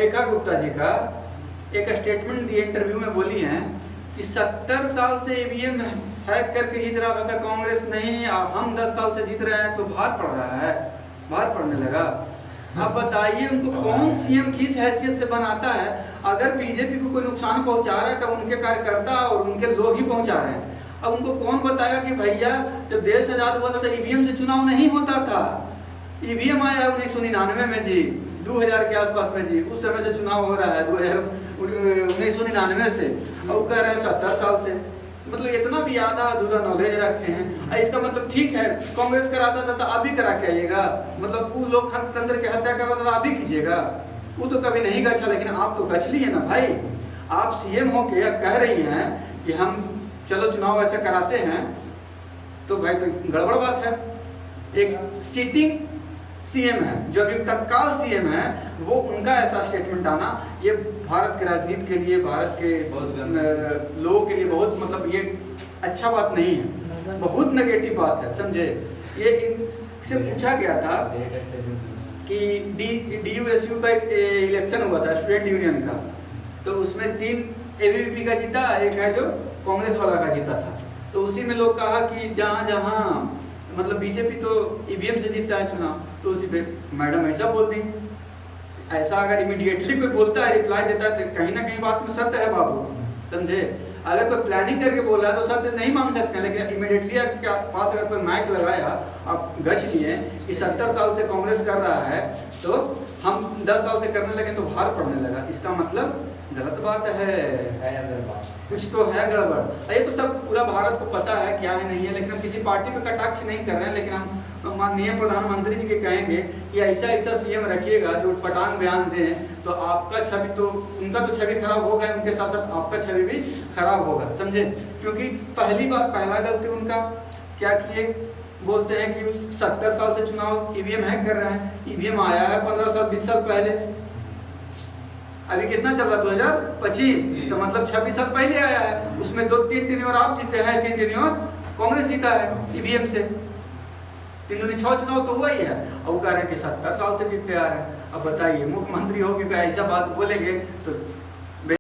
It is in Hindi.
रेखा गुप्ता जी का एक स्टेटमेंट दिए, इंटरव्यू में बोली हैं कि 70 साल से ईवीएम हैक करके जीत रहा था कांग्रेस, नहीं हम 10 साल से जीत रहे हैं तो भार पड़ रहा है, भार पड़ने लगा। अब बताइए उनको कौन सीएम किस हैसियत से बनाता है? अगर बीजेपी को कोई नुकसान पहुंचा रहा है तो उनके कार्यकर्ता और उनके लोग ही पहुंचा रहे हैं। अब उनको कौन बताएगा कि भैया जब देश आजाद हुआ था तो ईवीएम से चुनाव नहीं होता था। ईवीएम आया 1999 में जी, 2000 के आसपास में जी, उस समय से चुनाव हो रहा है 1999 से, और कह रहे हैं 70 साल से। मतलब इतना भी आधा अधूरा नॉलेज रखते हैं। इसका मतलब ठीक है कांग्रेस कराता था तो आप भी करा के आइएगा, मतलब वो लोकतंत्र की हत्या कर रहा था आप भी कीजिएगा। वो तो कभी नहीं गछा, लेकिन आप तो गछ लिए ना भाई। आप सीएम होके कह रही हैं कि हम चलो चुनाव ऐसे कराते हैं, तो भाई तो गड़बड़ बात है। एक सिटिंग सीएम है जो अभी तत्काल सीएम है, वो उनका ऐसा स्टेटमेंट आना, ये भारत की राजनीति के लिए, भारत के लोगों के लिए बहुत मतलब ये अच्छा बात नहीं है, बहुत नेगेटिव बात है, समझे। ये इनसे पूछा गया था कि DUSU का इलेक्शन हुआ था स्टूडेंट यूनियन का, तो उसमें 3 ABVP का जीता, एक है जो कांग्रेस वाला का जीता था। तो उसी में लोग कहा कि जहाँ जहाँ मतलब बीजेपी तो ईवीएम से जीतता है चुनाव, तो उसी पे मैडम ऐसा बोल दी। ऐसा अगर इमीडिएटली कोई बोलता है, रिप्लाई देता है, तो कहीं ना कहीं बात में सत्य है बाबू, समझे। अगर कोई प्लानिंग करके बोल रहा है तो सत्य नहीं मान सकते हैं, लेकिन इमीडिएटली आपके पास अगर कोई माइक लगाया, आप गछ लिए कि 70 साल से कांग्रेस कर रहा है तो हम 10 साल से करने लगे तो भार पड़ने लगा, इसका मतलब गलत बात है, कुछ तो है गड़बड़। ये तो सब पूरा भारत को पता है क्या है नहीं है, लेकिन हम किसी पार्टी पे कटाक्ष नहीं कर रहे हैं, लेकिन हम माननीय प्रधानमंत्री जी के कहेंगे कि ऐसा ऐसा सीएम रखिएगा जो उटपटांग बयान दें, तो आपका छवि तो, उनका तो छवि खराब होगा, उनके साथ साथ आपका छवि भी खराब होगा, समझे। क्योंकि पहला गलती उनका क्या किए, बोलते हैं कि 70 साल से चुनाव ईवीएम हैक कर रहे हैं। ईवीएम आया है 15 साल 20 साल पहले, अभी कितना चल रहा 2025, तो मतलब 26 साल पहले आया है। उसमें 2-3 टेन्योर आप जीते हैं, 3 टेन्योर कांग्रेस जीता है ईवीएम से, 3-6 चुनाव तो हुआ ही है, और कह रहे हैं कि 70 साल से जीतते आ रहे हैं। अब बताइए मुख्यमंत्री होके ऐसा बात बोलेंगे तो